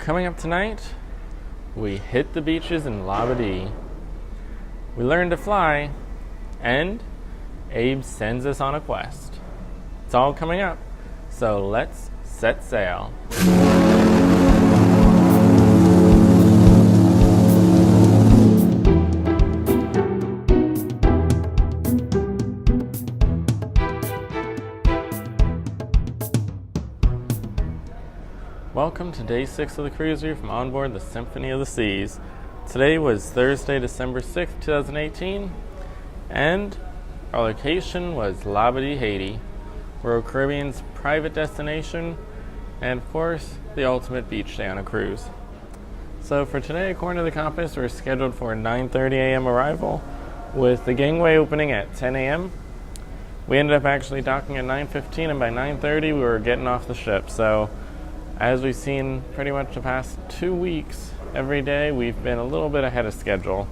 Coming up tonight, we hit the beaches in Labadee. We learn to fly, and Abe sends us on a quest. It's all coming up, so let's set sail. Welcome to day 6 of the cruise view from onboard the Symphony of the Seas. Today was Thursday, December 6th, 2018, and our location was Labadee, Haiti, Royal Caribbean's private destination, and of course, the ultimate beach day on a cruise. So for today, according to the compass, we're scheduled for a 9:30 a.m. arrival, with the gangway opening at 10 a.m. We ended up actually docking at 9:15, and by 9:30 we were getting off the ship. So as we've seen pretty much the past 2 weeks, every day we've been a little bit ahead of schedule.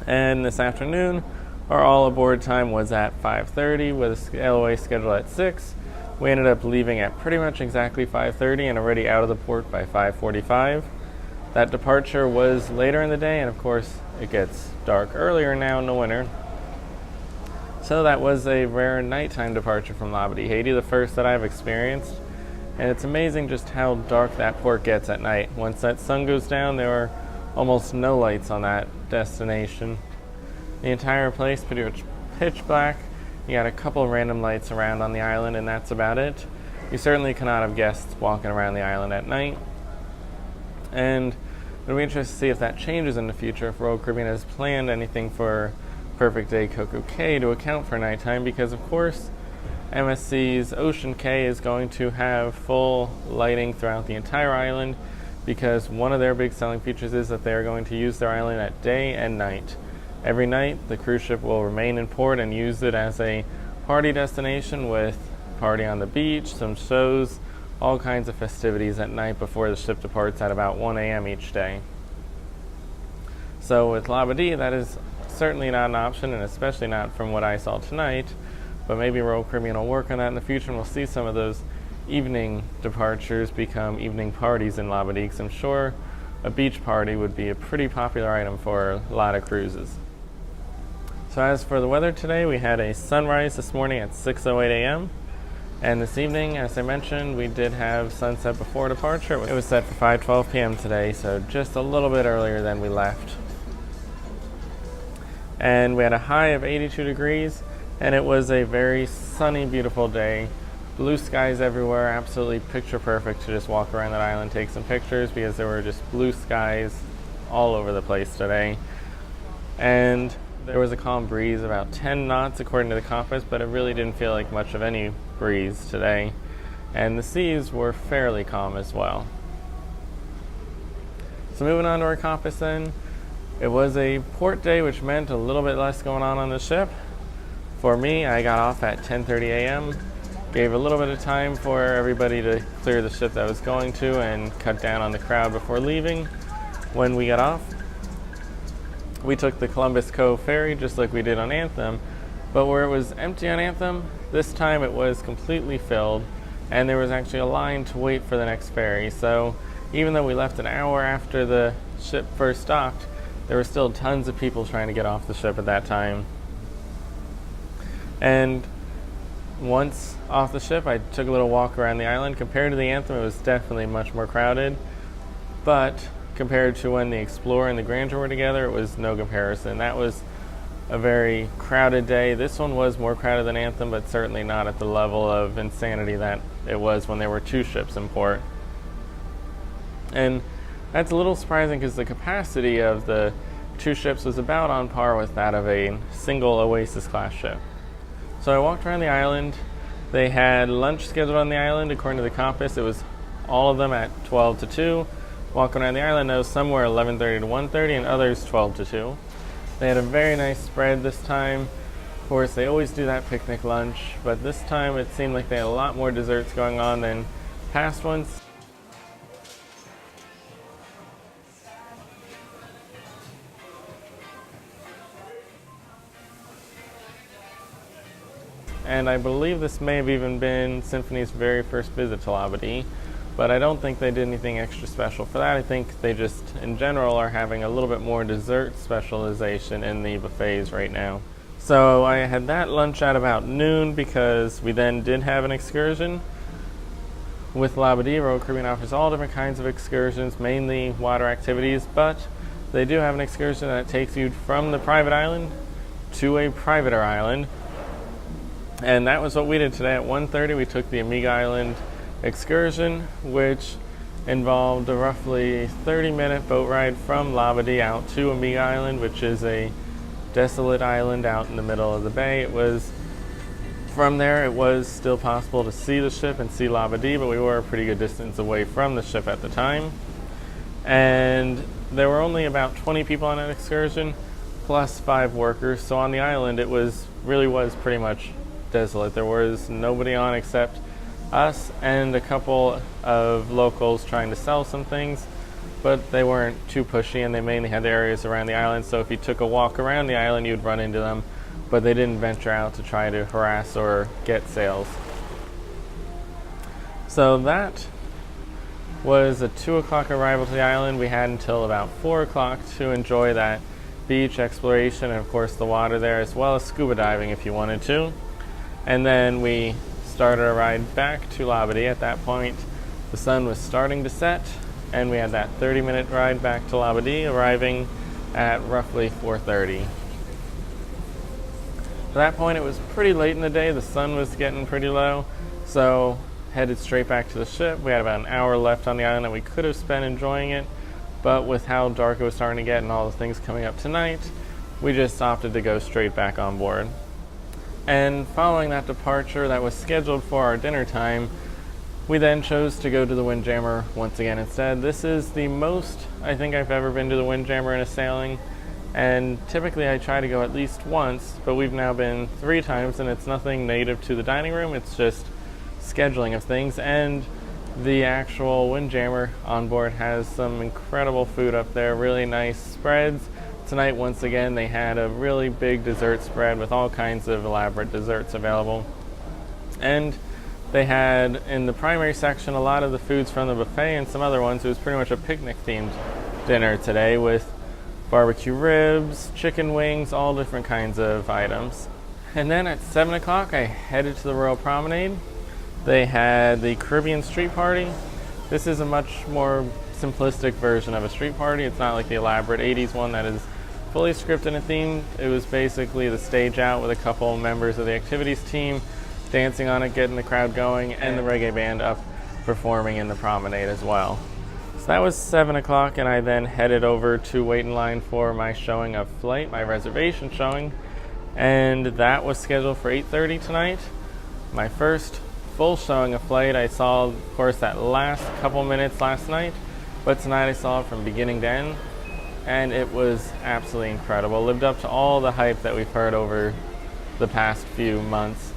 And this afternoon, our all aboard time was at 5:30 with a LOA schedule at 6. We ended up leaving at pretty much exactly 5:30 and already out of the port by 5:45. That departure was later in the day, and of course it gets dark earlier now in the winter. So that was a rare nighttime departure from Labadee, Haiti, the first that I've experienced. And it's amazing just how dark that port gets at night. Once that sun goes down, there are almost no lights on that destination. The entire place pretty much pitch black. You got a couple random lights around on the island, and that's about it. You certainly cannot have guests walking around the island at night. And it'll be interesting to see if that changes in the future, if Royal Caribbean has planned anything for Perfect Day Coco Cay to account for nighttime, because of course MSC's Ocean Cay is going to have full lighting throughout the entire island, because one of their big selling features is that they are going to use their island at day and night. Every night the cruise ship will remain in port and use it as a party destination, with party on the beach, some shows, all kinds of festivities at night before the ship departs at about 1 a.m. each day. So with Labadee, that is certainly not an option, and especially not from what I saw tonight. But maybe Royal Caribbean will work on that in the future, and we'll see some of those evening departures become evening parties in Labadee, because I'm sure a beach party would be a pretty popular item for a lot of cruises. So as for the weather today, we had a sunrise this morning at 6:08 a.m. And this evening, as I mentioned, we did have sunset before departure. It was set for 5:12 p.m. today, so just a little bit earlier than we left. And we had a high of 82 degrees. And it was a very sunny, beautiful day. Blue skies everywhere, absolutely picture perfect to just walk around that island, take some pictures, because there were just blue skies all over the place today. And there was a calm breeze, about 10 knots according to the compass, but it really didn't feel like much of any breeze today. And the seas were fairly calm as well. So moving on to our compass then, it was a port day, which meant a little bit less going on the ship. For me, I got off at 10:30 a.m., gave a little bit of time for everybody to clear the ship that was going to and cut down on the crowd before leaving. When we got off, we took the Columbus Cove ferry just like we did on Anthem, but where it was empty on Anthem, this time it was completely filled, and there was actually a line to wait for the next ferry. So even though we left an hour after the ship first docked, there were still tons of people trying to get off the ship at that time. And once off the ship, I took a little walk around the island. Compared to the Anthem, it was definitely much more crowded. But compared to when the Explorer and the Grandeur were together, it was no comparison. That was a very crowded day. This one was more crowded than Anthem, but certainly not at the level of insanity that it was when there were two ships in port. And that's a little surprising, because the capacity of the two ships was about on par with that of a single Oasis-class ship. So I walked around the island. They had lunch scheduled on the island according to the compass. It was all of them at 12 to 2. Walking around the island, there was some were 11:30 to 1:30 and others 12 to 2. They had a very nice spread this time. Of course, they always do that picnic lunch, but this time it seemed like they had a lot more desserts going on than past ones. And I believe this may have even been Symphony's very first visit to Labadee. but I don't think they did anything extra special for that. I think they just, in general, are having a little bit more dessert specialization in the buffets right now. So I had that lunch at about noon because we then did have an excursion with Labadee. Royal Caribbean offers all different kinds of excursions, mainly water activities, but they do have an excursion that takes you from the private island to a privater island. And that was what we did today. At 1:30 we took the Amiga Island excursion, which involved a roughly 30-minute boat ride from Labadee out to Amiga Island, which is a desolate island out in the middle of the bay. From there, it was still possible to see the ship and see Labadee, but we were a pretty good distance away from the ship at the time. And there were only about 20 people on that excursion, plus 5 workers. So on the island, it really was pretty much desolate. There was nobody on except us and a couple of locals trying to sell some things, but they weren't too pushy, and they mainly had the areas around the island, so if you took a walk around the island, you'd run into them, but they didn't venture out to try to harass or get sales. So that was a 2 o'clock arrival to the island. We had until about 4 o'clock to enjoy that beach exploration and of course the water there, as well as scuba diving if you wanted to. And then we started our ride back to Labadee. At that point, the sun was starting to set, and we had that 30-minute ride back to Labadee, arriving at roughly 4:30. At that point, it was pretty late in the day. The sun was getting pretty low, so headed straight back to the ship. We had about an hour left on the island that we could have spent enjoying it, but with how dark it was starting to get and all the things coming up tonight, we just opted to go straight back on board. And following that departure that was scheduled for our dinner time, we then chose to go to the Windjammer once again instead. This is the most I think I've ever been to the Windjammer in a sailing, and typically I try to go at least once, but we've now been 3 times, and it's nothing native to the dining room, it's just scheduling of things. And the actual Windjammer on board has some incredible food up there, really nice spreads. Tonight, once again, they had a really big dessert spread with all kinds of elaborate desserts available. And they had, in the primary section, a lot of the foods from the buffet and some other ones. It was pretty much a picnic-themed dinner today with barbecue ribs, chicken wings, all different kinds of items. And then at 7 o'clock, I headed to the Royal Promenade. They had the Caribbean Street Party. This is a much more simplistic version of a street party. It's not like the elaborate 80s one that is fully scripted and themed. It was basically the stage out with a couple members of the activities team dancing on it, getting the crowd going, and the reggae band up performing in the promenade as well. So that was 7 o'clock, and I then headed over to wait in line for my showing of Flight, my reservation showing, and that was scheduled for 8:30 tonight. My first full showing of Flight. I saw, of course, that last couple minutes last night, but tonight I saw it from beginning to end, and it was absolutely incredible. Lived up to all the hype that we've heard over the past few months.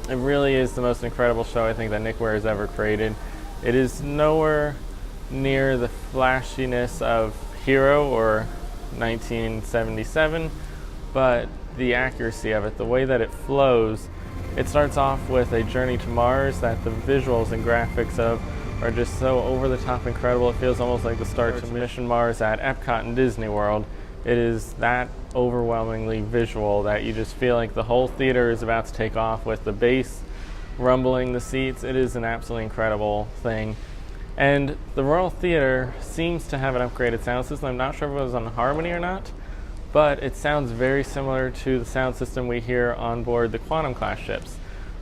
It really is the most incredible show I think that Nick Ware has ever created. It is nowhere near the flashiness of Hero or 1977, but the accuracy of it, the way that it flows. It starts off with a journey to Mars that the visuals and graphics of are just so over-the-top incredible. It feels almost like the start to Mission Mars at Epcot and Disney World. It is that overwhelmingly visual that you just feel like the whole theater is about to take off with the bass rumbling the seats. It is an absolutely incredible thing. And the Royal Theater seems to have an upgraded sound system. I'm not sure if it was on Harmony or not, but it sounds very similar to the sound system we hear on board the Quantum class ships.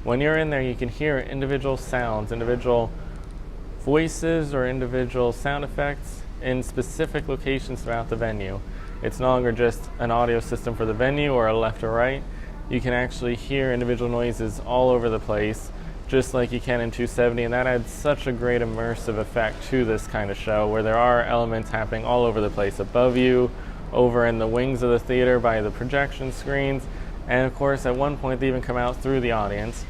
When you're in there, you can hear individual sounds, individual voices, or individual sound effects in specific locations throughout the venue. It's no longer just an audio system for the venue or a left or right. You can actually hear individual noises all over the place, just like you can in 270, and that adds such a great immersive effect to this kind of show, where there are elements happening all over the place, above you, over in the wings of the theater by the projection screens, and of course at one point they even come out through the audience.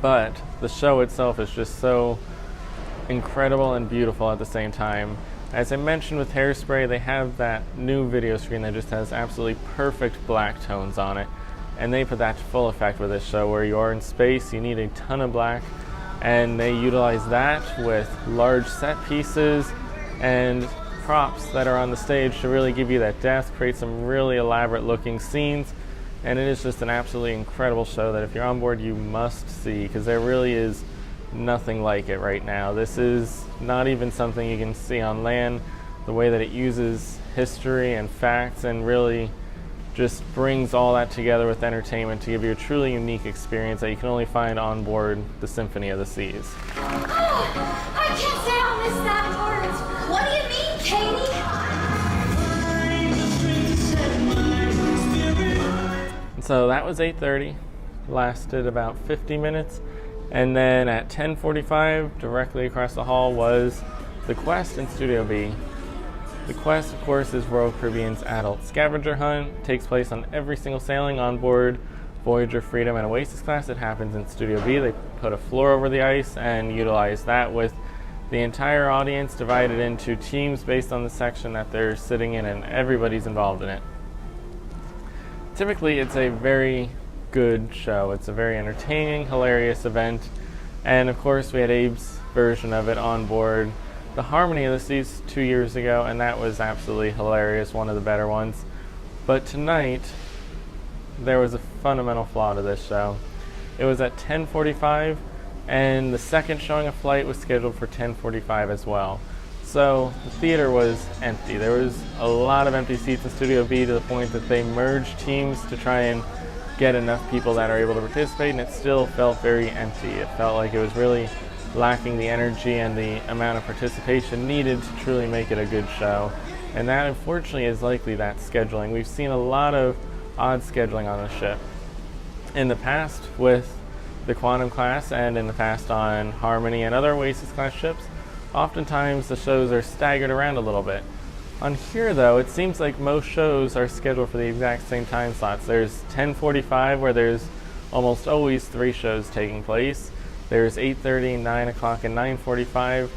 But the show itself is just so incredible and beautiful at the same time. As I mentioned with Hairspray, they have that new video screen that just has absolutely perfect black tones on it, and they put that to full effect with this show. Where you are in space, you need a ton of black, and they utilize that with large set pieces and props that are on the stage to really give you that depth, create some really elaborate looking scenes, and it is just an absolutely incredible show that if you're on board you must see, because there really is nothing like it right now. This is not even something you can see on land. The way that it uses history and facts and really just brings all that together with entertainment to give you a truly unique experience that you can only find on board the Symphony of the Seas. Oh, I can't say I'll miss that part. What do you mean, Katie? And so that was 8:30, lasted about 50 minutes, and then at 10:45, directly across the hall was The Quest in Studio B. The Quest, of course, is Royal Caribbean's adult scavenger hunt. It takes place on every single sailing on board Voyager, Freedom, and Oasis class. It happens in Studio B. They put a floor over the ice and utilize that with the entire audience divided into teams based on the section that they're sitting in, and everybody's involved in it. Typically, it's a very good show. It's a very entertaining, hilarious event, and of course, we had Abe's version of it on board the Harmony of the Seas 2 years ago, and that was absolutely hilarious, one of the better ones. But tonight, there was a fundamental flaw to this show. It was at 10:45, and the second showing of Flight was scheduled for 10:45 as well. So the theater was empty. There was a lot of empty seats in Studio B to the point that they merged teams to try and get enough people that are able to participate, and it still felt very empty. It felt like it was really lacking the energy and the amount of participation needed to truly make it a good show. And that, unfortunately, is likely that scheduling. We've seen a lot of odd scheduling on the ship. In the past with the Quantum class and in the past on Harmony and other Oasis class ships, oftentimes the shows are staggered around a little bit. On here, though, it seems like most shows are scheduled for the exact same time slots. There's 10:45 where there's almost always 3 shows taking place. There's 8:30, 9 o'clock, and 9:45,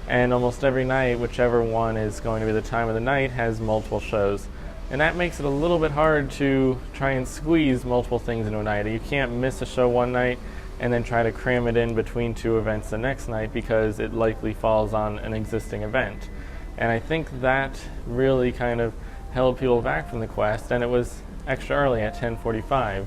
and almost every night, whichever one is going to be the time of the night, has multiple shows. And that makes it a little bit hard to try and squeeze multiple things into a night. You can't miss a show one night and then try to cram it in between 2 events the next night, because it likely falls on an existing event. And I think that really kind of held people back from the Quest, and it was extra early at 10:45.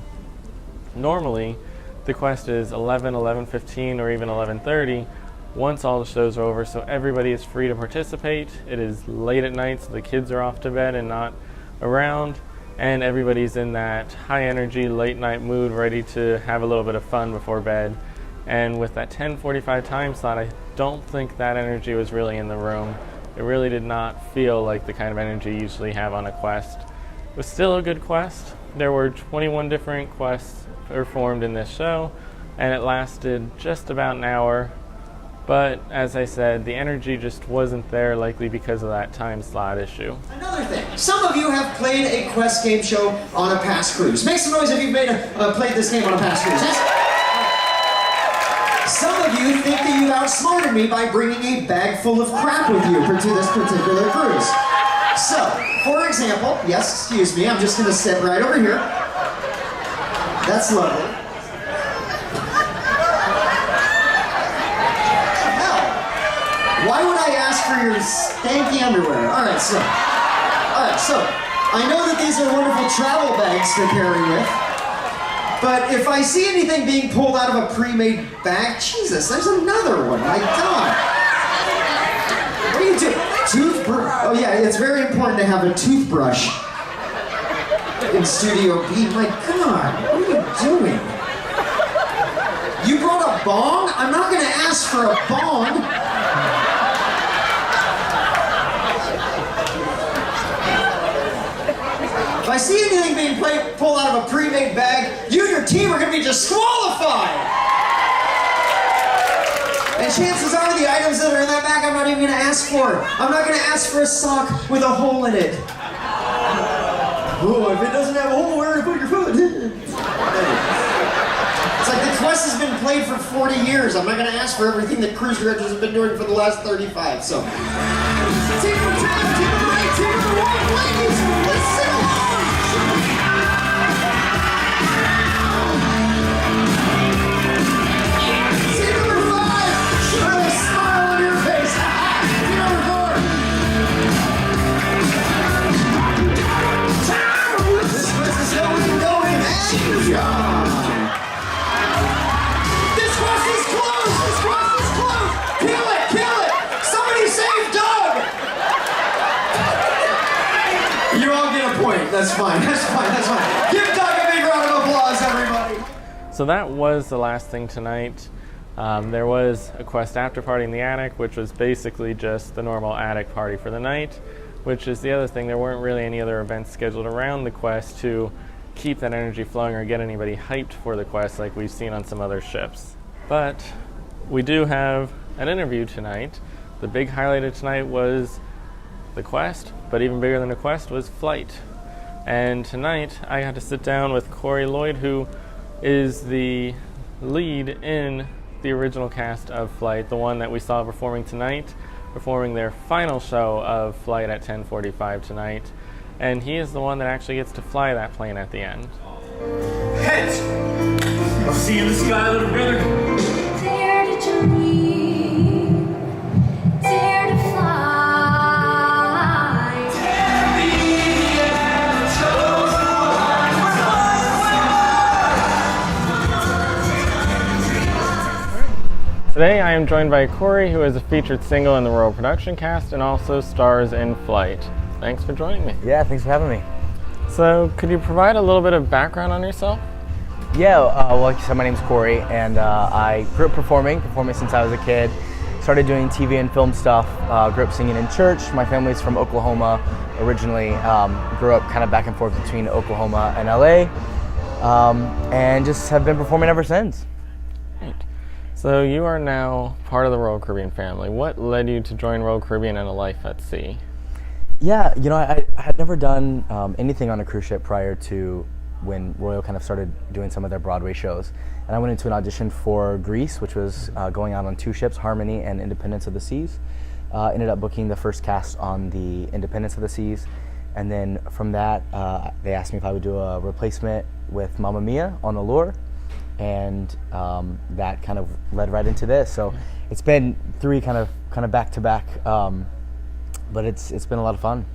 Normally, the Quest is 11, 11:15, or even 11:30 once all the shows are over, so everybody is free to participate. It is late at night, so the kids are off to bed and not around, and everybody's in that high energy late night mood, ready to have a little bit of fun before bed. And with that 10:45 time slot, I don't think that energy was really in the room. It really did not feel like the kind of energy you usually have on a Quest. It was still a good Quest. There were 21 different quests performed in this show, and it lasted just about an hour. But as I said, the energy just wasn't there, likely because of that time slot issue. Another thing, some of you have played a Quest game show on a past cruise. Make some noise if you've played this game on a past cruise. Yes? Some of you think that you've outsmarted me by bringing a bag full of crap with you to this particular cruise. So, for example, yes, excuse me, I'm just going to sit right over here. That's lovely. Hell, why would I ask for your stanky underwear? All right, so I know that these are wonderful travel bags to carry with, but if I see anything being pulled out of a pre-made bag, Jesus, there's another one. My God. What are you doing? Toothbrush. Oh yeah, it's very important to have a toothbrush in Studio B. My God, what are you doing? You brought a bong? I'm not going to ask for a bong. If I see anything being pulled out of a pre-made bag, you and your team are going to be disqualified. And chances are the items that are in that bag I'm not even going to ask for. I'm not going to ask for a sock with a hole in it. Oh, if it doesn't have a hole, where to put your foot? It's like the Quest has been played for 40 years. I'm not going to ask for everything that cruise directors have been doing for the last 35, so. Team of 10, team of 8, team of 1, ladies, let's sing along! Team number 5! That's fine. Give Doug a big round of applause, everybody. So that was the last thing tonight. There was a Quest after party in the attic, which was basically just the normal attic party for the night, which is the other thing. There weren't really any other events scheduled around the Quest to keep that energy flowing or get anybody hyped for the Quest like we've seen on some other ships. But we do have an interview tonight. The big highlight of tonight was the Quest, but even bigger than the Quest was Flight. And tonight I had to sit down with Cory Lloyd, who is the lead in the original cast of Flight, the one that we saw performing tonight, performing their final show of Flight at 10:45 tonight. And he is the one that actually gets to fly that plane at the end. Heads! I'll see you in the sky, little brother. Dare to dream, dare to fly. Today I am joined by Cory, who is a featured single in the Royal Production cast and also stars in Flight. Thanks for joining me. Yeah, thanks for having me. So could you provide a little bit of background on yourself? Yeah, well, like you said, my name's Cory, and I grew up performing since I was a kid. Started doing TV and film stuff, grew up singing in church. My family's from Oklahoma originally, grew up kind of back and forth between Oklahoma and LA, and just have been performing ever since. Right. So you are now part of the Royal Caribbean family. What led you to join Royal Caribbean and a life at sea? Yeah, you know, I had never done anything on a cruise ship prior to when Royal kind of started doing some of their Broadway shows. And I went into an audition for Grease, which was going out on 2 ships, Harmony and Independence of the Seas. Ended up booking the first cast on the Independence of the Seas. And then from that, they asked me if I would do a replacement with Mamma Mia on Allure. And that kind of led right into this. So it's been 3 kind of back to back, but it's been a lot of fun.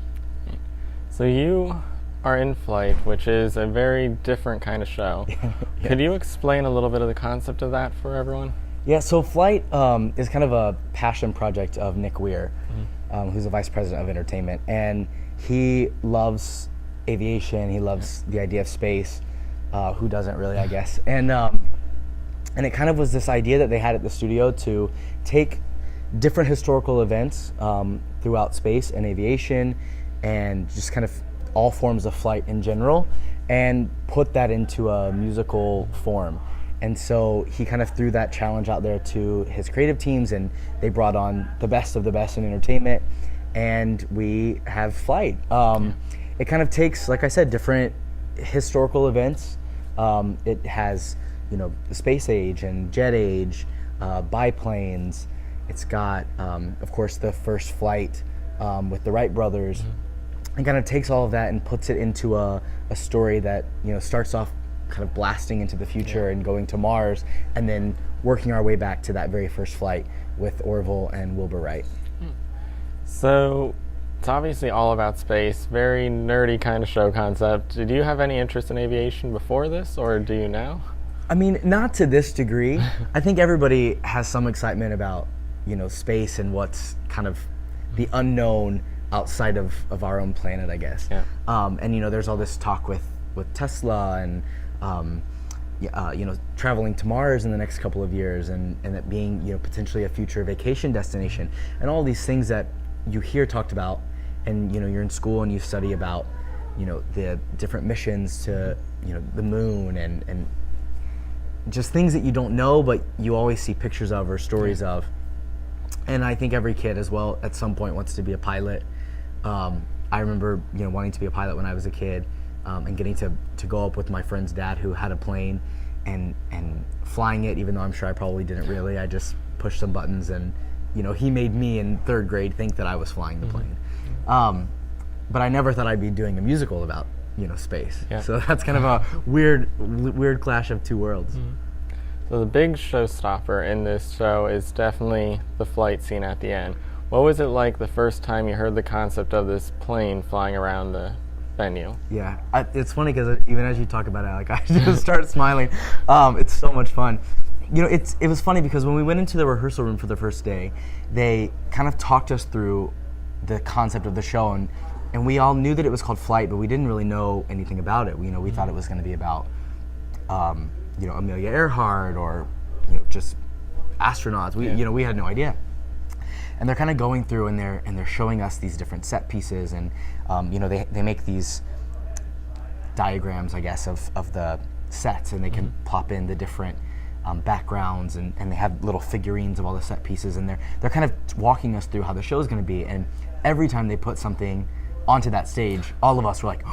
So you are in Flight, which is a very different kind of show. Yeah. Could you explain a little bit of the concept of that for everyone? Yeah, so Flight is kind of a passion project of Nick Weir, who's the vice president of entertainment, and he loves aviation. He loves the idea of space. Who doesn't really, I guess. And it kind of was this idea that they had at the studio to take different historical events throughout space and aviation and just kind of all forms of flight in general and put that into a musical form. And so he kind of threw that challenge out there to his creative teams, and they brought on the best of the best in entertainment, and we have Flight. It kind of takes, like I said, different historical events. It has, you know, the space age and jet age, biplanes. It's got, of course, the first flight with the Wright Brothers, and kind of takes all of that and puts it into a story that, you know, starts off kind of blasting into the future and going to Mars, and then working our way back to that very first flight with Orville and Wilbur Wright. So it's obviously all about space, very nerdy kind of show concept. Did you have any interest in aviation before this, or do you now? I mean, not to this degree. I think everybody has some excitement about, you know, space and what's kind of the unknown outside of our own planet, I guess. Yeah. And, you know, there's all this talk with Tesla and, you know, traveling to Mars in the next couple of years, and it being, you know, potentially a future vacation destination, and all these things that you hear talked about. And, you know, you're in school and you study about, you know, the different missions to, you know, the moon and just things that you don't know, but you always see pictures of or stories of. And I think every kid as well at some point wants to be a pilot. I remember, you know, wanting to be a pilot when I was a kid, and getting to go up with my friend's dad who had a plane and flying it, even though I'm sure I probably didn't really. I just pushed some buttons, and, you know, he made me in 3rd grade think that I was flying the plane. But I never thought I'd be doing a musical about, you know, space. Yeah. So that's kind of a weird clash of 2 worlds. So the big showstopper in this show is definitely the flight scene at the end. What was it like the first time you heard the concept of this plane flying around the venue? Yeah, it's funny because even as you talk about it, like, I just start smiling. It's so much fun. You know, it was funny because when we went into the rehearsal room for the first day, they kind of talked us through the concept of the show, and And we all knew that it was called Flight, but we didn't really know anything about it. We thought it was going to be about, Amelia Earhart or, just astronauts. We had no idea. And they're kind of going through and they're showing us these different set pieces, and they make these diagrams, I guess, of the sets, and they can pop in the different backgrounds, and they have little figurines of all the set pieces, and they're kind of walking us through how the show is going to be. And every time they put something onto that stage, all of us were like,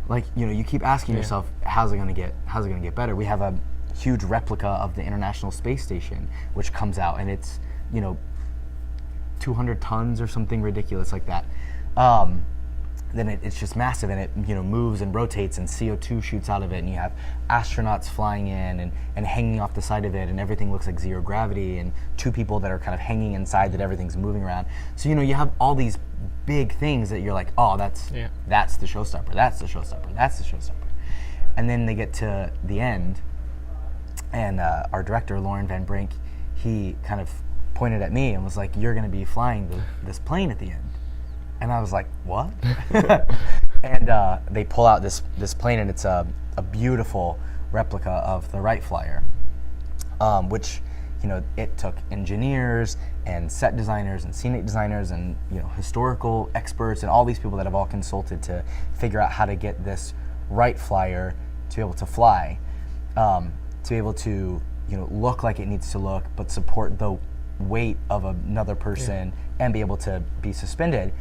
like, you keep asking yourself, how's it going to get better? We have a huge replica of the International Space Station, which comes out, and it's 200 tons or something ridiculous like that. Then it's just massive, and it moves and rotates, and CO2 shoots out of it, and you have astronauts flying in and hanging off the side of it, and everything looks like zero gravity, and two people that are kind of hanging inside that everything's moving around. So you have all these big things that you're like, oh, that's the showstopper, that's the showstopper, that's the showstopper. And then they get to the end, and our director, Lauren Van Brink, he kind of pointed at me and was like, you're going to be flying this plane at the end. And I was like, what? And they pull out this plane, and it's a beautiful replica of the Wright Flyer, which it took engineers and set designers and scenic designers and historical experts and all these people that have all consulted to figure out how to get this Wright Flyer to be able to fly, to be able to look like it needs to look, but support the weight of another person and be able to be suspended.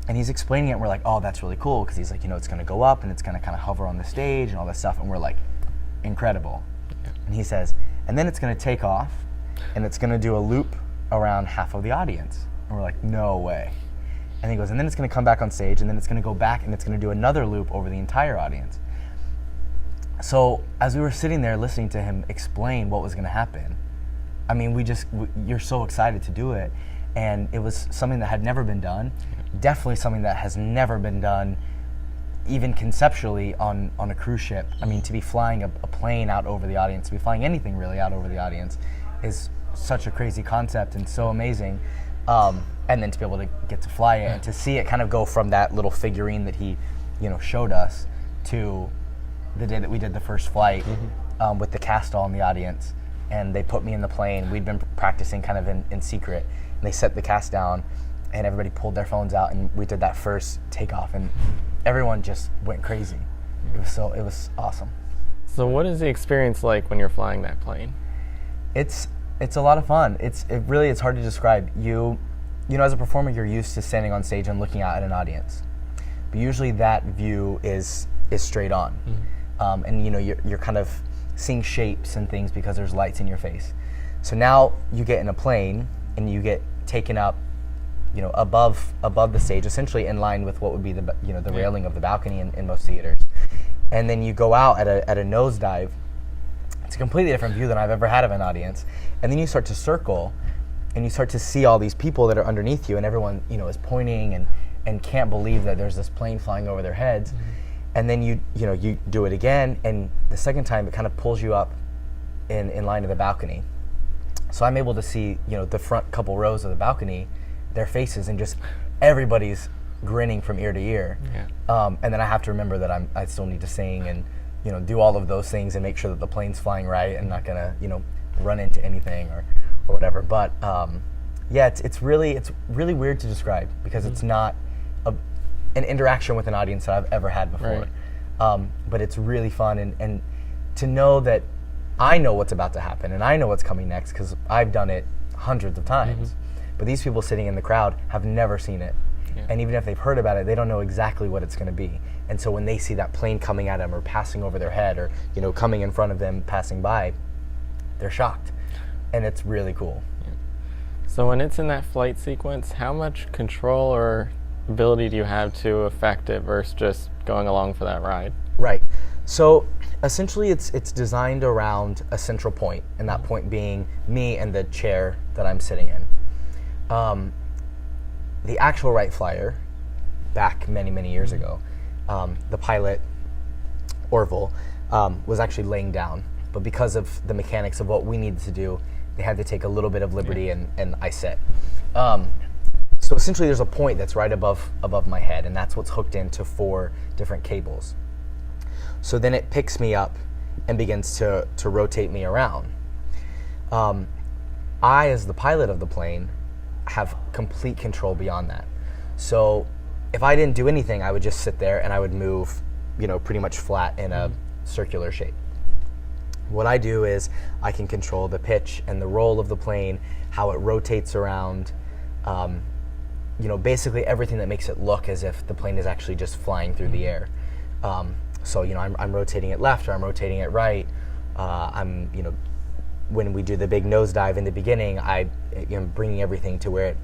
And he's explaining it, and we're like, oh, that's really cool, because he's like, it's going to go up, and it's going to kind of hover on the stage and all this stuff, and we're like, incredible. Yeah. And he says, and then it's going to take off, and it's going to do a loop around half of the audience. And we're like, no way. And he goes, and then it's going to come back on stage, and then it's going to go back, and it's going to do another loop over the entire audience. So as we were sitting there listening to him explain what was going to happen, I mean, you're so excited to do it. And it was something that had never been done. Definitely something that has never been done, even conceptually, on a cruise ship. I mean, to be flying a plane out over the audience, to be flying anything really out over the audience, is such a crazy concept and so amazing. And then to be able to get to fly it and to see it kind of go from that little figurine that he, showed us to the day that we did the first flight, with the cast all in the audience. And they put me in the plane. We'd been practicing kind of in secret. And they set the cast down, and everybody pulled their phones out, and we did that first takeoff, and everyone just went crazy. It was awesome. So what is the experience like when you're flying that plane? It's a lot of fun. It's hard to describe. You as a performer, you're used to standing on stage and looking out at an audience, but usually that view is straight on, and you're kind of seeing shapes and things because there's lights in your face. So now you get in a plane and you get taken up, above the stage, essentially in line with what would be the railing of the balcony in most theaters. And then you go out at a nosedive. It's a completely different view than I've ever had of an audience. And then you start to circle, and you start to see all these people that are underneath you, and everyone is pointing and can't believe that there's this plane flying over their heads. And then you do it again, and the second time it kind of pulls you up in line to the balcony. So I'm able to see the front couple rows of the balcony, their faces, and just everybody's grinning from ear to ear. And then I have to remember that I still need to sing and do all of those things and make sure that the plane's flying right and not gonna run into anything or whatever. But it's really weird to describe because it's not an interaction with an audience that I've ever had before. Right. But it's really fun, and to know that I know what's about to happen and I know what's coming next because I've done it hundreds of times. But these people sitting in the crowd have never seen it. And even if they've heard about it, they don't know exactly what it's going to be. And so when they see that plane coming at them or passing over their head or coming in front of them, passing by, they're shocked. And it's really cool. So when it's in that flight sequence, how much control or ability do you have to affect it versus just going along for that ride? Right. So essentially it's designed around a central point, and that point being me and the chair that I'm sitting in. The actual Wright Flyer, back many, many years ago, the pilot, Orville, was actually laying down. But because of the mechanics of what we needed to do, they had to take a little bit of liberty and I sit. So essentially there's a point that's right above my head, and that's what's hooked into 4 different cables. So then it picks me up and begins to rotate me around. I, as the pilot of the plane, have complete control beyond that. So if I didn't do anything, I would just sit there and I would move, pretty much flat in a circular shape. What I do is I can control the pitch and the roll of the plane, how it rotates around, basically everything that makes it look as if the plane is actually just flying through the air. So I'm rotating it left or I'm rotating it right. When we do the big nosedive in the beginning, I'm bringing everything to where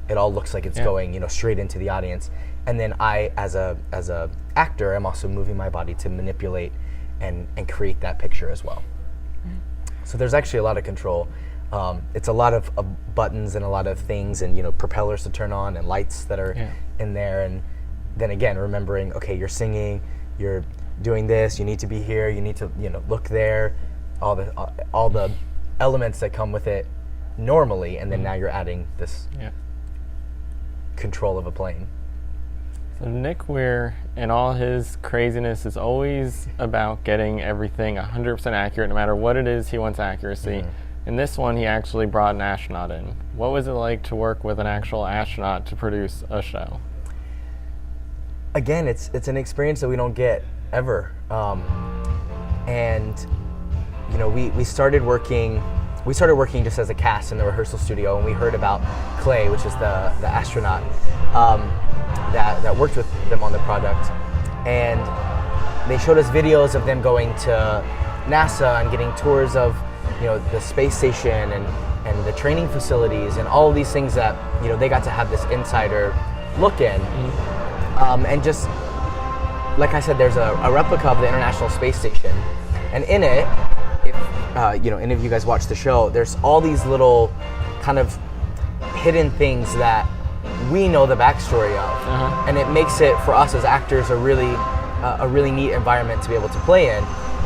it all looks like it's going, straight into the audience. And then I, as a actor, I'm also moving my body to manipulate and create that picture as well. So there's actually a lot of control. It's a lot of buttons and a lot of things, and propellers to turn on and lights that are in there. And then again, remembering, okay, you're singing, you're doing this, you need to be here, you need to look there, all the elements that come with it normally, and then now you're adding this control of a plane. So Nick Weir, in all his craziness, is always about getting everything 100% accurate, no matter what it is he wants accuracy. In this one, he actually brought an astronaut in. What was it like to work with an actual astronaut to produce a show? Again, it's an experience that we don't get ever. We started working just as a cast in the rehearsal studio, and we heard about Clay, which is the astronaut that worked with them on the product. And they showed us videos of them going to NASA and getting tours of the space station and the training facilities and all of these things that they got to have this insider look in. And just like I said, there's a replica of the International Space Station, and in it, if any of you guys watch the show, there's all these little kind of hidden things that we know the backstory of, and it makes it for us as actors a really neat environment to be able to play in.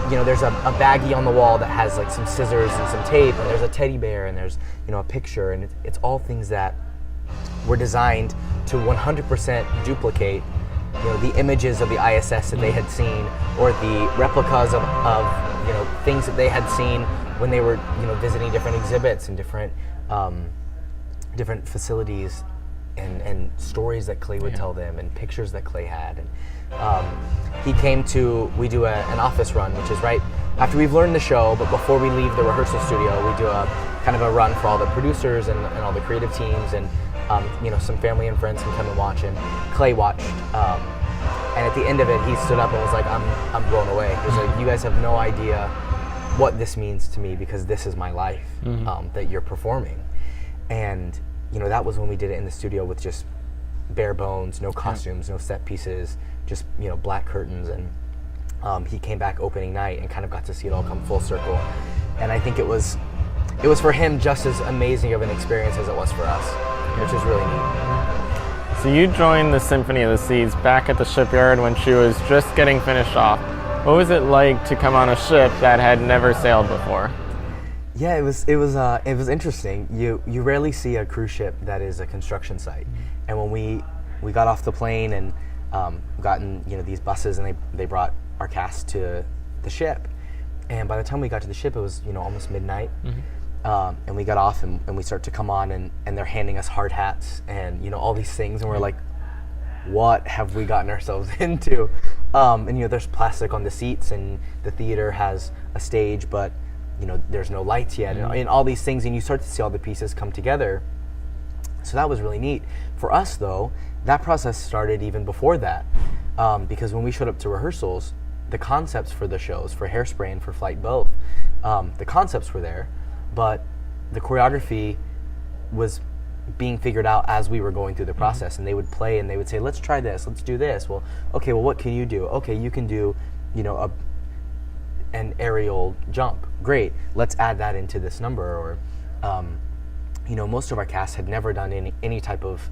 There's a baggie on the wall that has like some scissors and some tape, and there's a teddy bear, and there's a picture, and it's all things that were designed to 100% duplicate the images of the ISS that they had seen, or the replicas of things that they had seen when they were visiting different exhibits and different facilities, and stories that Clay would tell them, and pictures that Clay had. And he came to, we do an office run, which is right after we've learned the show, but before we leave the rehearsal studio, we do a kind of a run for all the producers and all the creative teams, and some family and friends can come and watch. And Clay watched, and at the end of it, he stood up and was like, I'm blown away. He was like, you guys have no idea what this means to me, because this is my life that you're performing. And that was when we did it in the studio with just bare bones, no costumes, no set pieces, just black curtains. And he came back opening night and kind of got to see it all come full circle. And I think it was for him just as amazing of an experience as it was for us, which is really neat. So you joined the Symphony of the Seas back at the shipyard when she was just getting finished off. What was it like to come on a ship that had never sailed before? Yeah, it was interesting. You rarely see a cruise ship that is a construction site. And when we got off the plane and got in these buses, and they brought our cast to the ship, and by the time we got to the ship, it was almost midnight. And we got off and we start to come on, and they're handing us hard hats and all these things, and we're like, what have we gotten ourselves into? And there's plastic on the seats, and the theater has a stage, but there's no lights yet, and all these things, and you start to see all the pieces come together. So that was really neat. For us though, that process started even before that, because when we showed up to rehearsals, the concepts for the shows, for Hairspray and for Flight both, the concepts were there, but the choreography was being figured out as we were going through the process. And they would play and they would say, let's try this, let's do this. Well, okay, well, what can you do? Okay, you can do an aerial jump. Great, let's add that into this number. Or most of our cast had never done any type of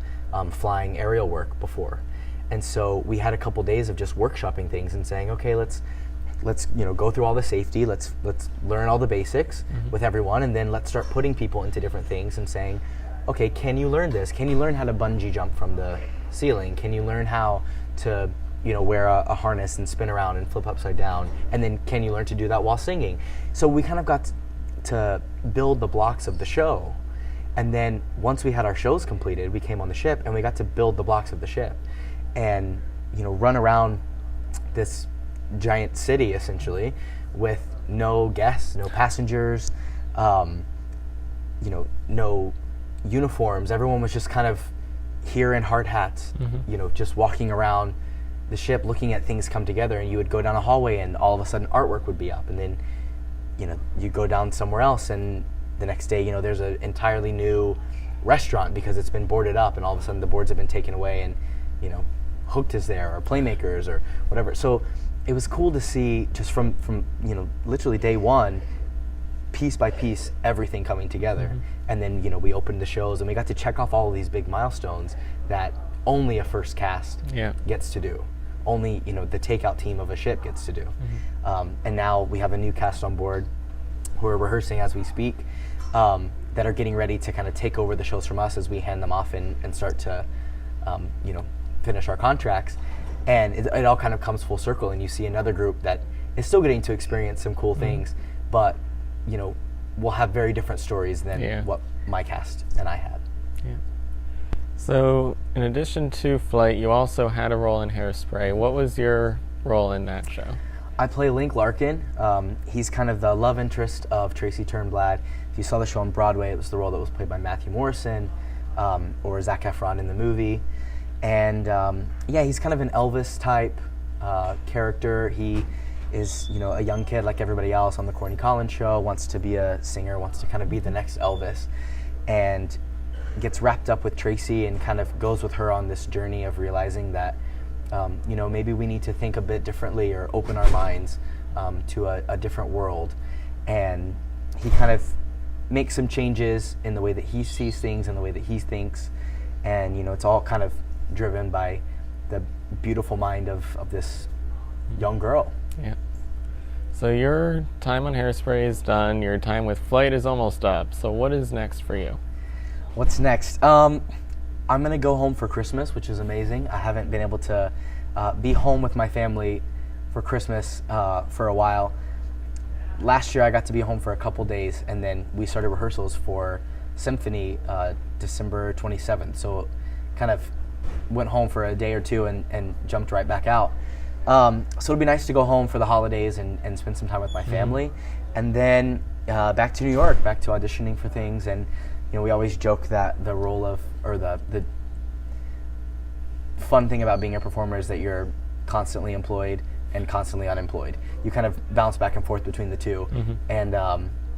flying aerial work before, and so we had a couple days of just workshopping things and saying, okay, let's go through all the safety, let's learn all the basics with everyone, and then let's start putting people into different things and saying, okay, can you learn this? Can you learn how to bungee jump from the ceiling? Can you learn how to, wear a harness and spin around and flip upside down? And then can you learn to do that while singing? So we kind of got to build the blocks of the show. And then once we had our shows completed, we came on the ship and we got to build the blocks of the ship and, run around this giant city essentially with no guests, no passengers, no uniforms. Everyone was just kind of here in hard hats, just walking around the ship looking at things come together. And you would go down a hallway and all of a sudden artwork would be up. And then, you go down somewhere else and the next day, there's an entirely new restaurant because it's been boarded up and all of a sudden the boards have been taken away and, Hooked is there or Playmakers or whatever. So it was cool to see just from literally day one, piece by piece, everything coming together. And then, we opened the shows and we got to check off all of these big milestones that only a first cast gets to do. Only, the takeout team of a ship gets to do. And now we have a new cast on board who are rehearsing as we speak, that are getting ready to kind of take over the shows from us as we hand them off and start to, finish our contracts. And it all kind of comes full circle, and you see another group that is still getting to experience some cool things, but will have very different stories than what my cast and I had. So in addition to Flight, you also had a role in Hairspray. What was your role in that show? I play Link Larkin. He's kind of the love interest of Tracy Turnblad. If you saw the show on Broadway, it was the role that was played by Matthew Morrison, or Zac Efron in the movie. And he's kind of an Elvis type character. He is, a young kid like everybody else on the Corny Collins show, wants to be a singer, wants to kind of be the next Elvis, and gets wrapped up with Tracy and kind of goes with her on this journey of realizing that, maybe we need to think a bit differently or open our minds to a different world. And he kind of makes some changes in the way that he sees things and the way that he thinks. And, it's all kind of driven by the beautiful mind of this young girl. So your time on Hairspray is done. Your time with Flight is almost up. So what is next for you? What's next? I'm going to go home for Christmas, which is amazing. I haven't been able to be home with my family for Christmas for a while. Last year I got to be home for a couple days, and then we started rehearsals for Symphony December 27th. So kind of went home for a day or two and jumped right back out. So it'll be nice to go home for the holidays and spend some time with my family. And then back to New York, back to auditioning for things. And we always joke that the role of, or the fun thing about being a performer is that you're constantly employed and constantly unemployed. You kind of bounce back and forth between the two. And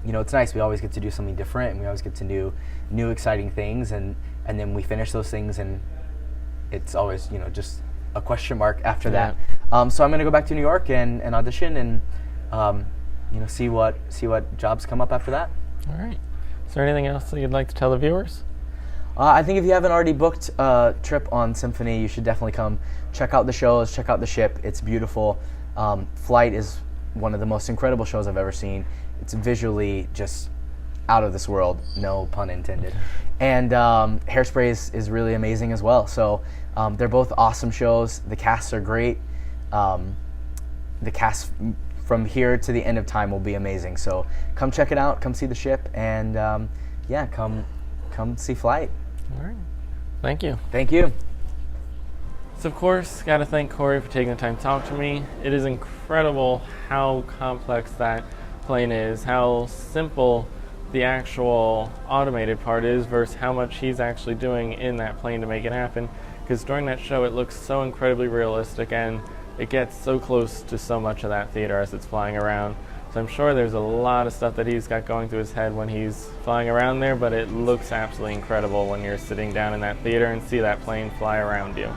it's nice. We always get to do something different, and we always get to do new exciting things, and then we finish those things, and it's always just a question mark after that. So I'm going to go back to New York and audition and see what jobs come up after that. All right. Is there anything else that you'd like to tell the viewers? I think if you haven't already booked a trip on Symphony, you should definitely come check out the shows, check out the ship. It's beautiful. Flight is one of the most incredible shows I've ever seen. It's visually just out of this world, no pun intended. And Hairspray is really amazing as well. So they're both awesome shows. The casts are great. The cast from here to the end of time will be amazing. So come check it out, come see the ship, and come see Flight. All right. Thank you. Thank you. So of course, got to thank Cory for taking the time to talk to me. It is incredible how complex that plane is, how simple the actual automated part is versus how much he's actually doing in that plane to make it happen. Because during that show, it looks so incredibly realistic, and it gets so close to so much of that theater as it's flying around. So I'm sure there's a lot of stuff that he's got going through his head when he's flying around there, but it looks absolutely incredible when you're sitting down in that theater and see that plane fly around you.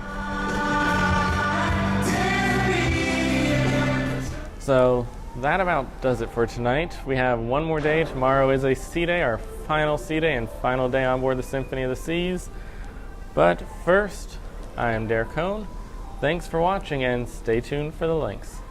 So that about does it for tonight. We have one more day. Tomorrow is a sea day, our final sea day and final day on board the Symphony of the Seas. But first, I am Derek Cohn. Thanks for watching, and stay tuned for the links.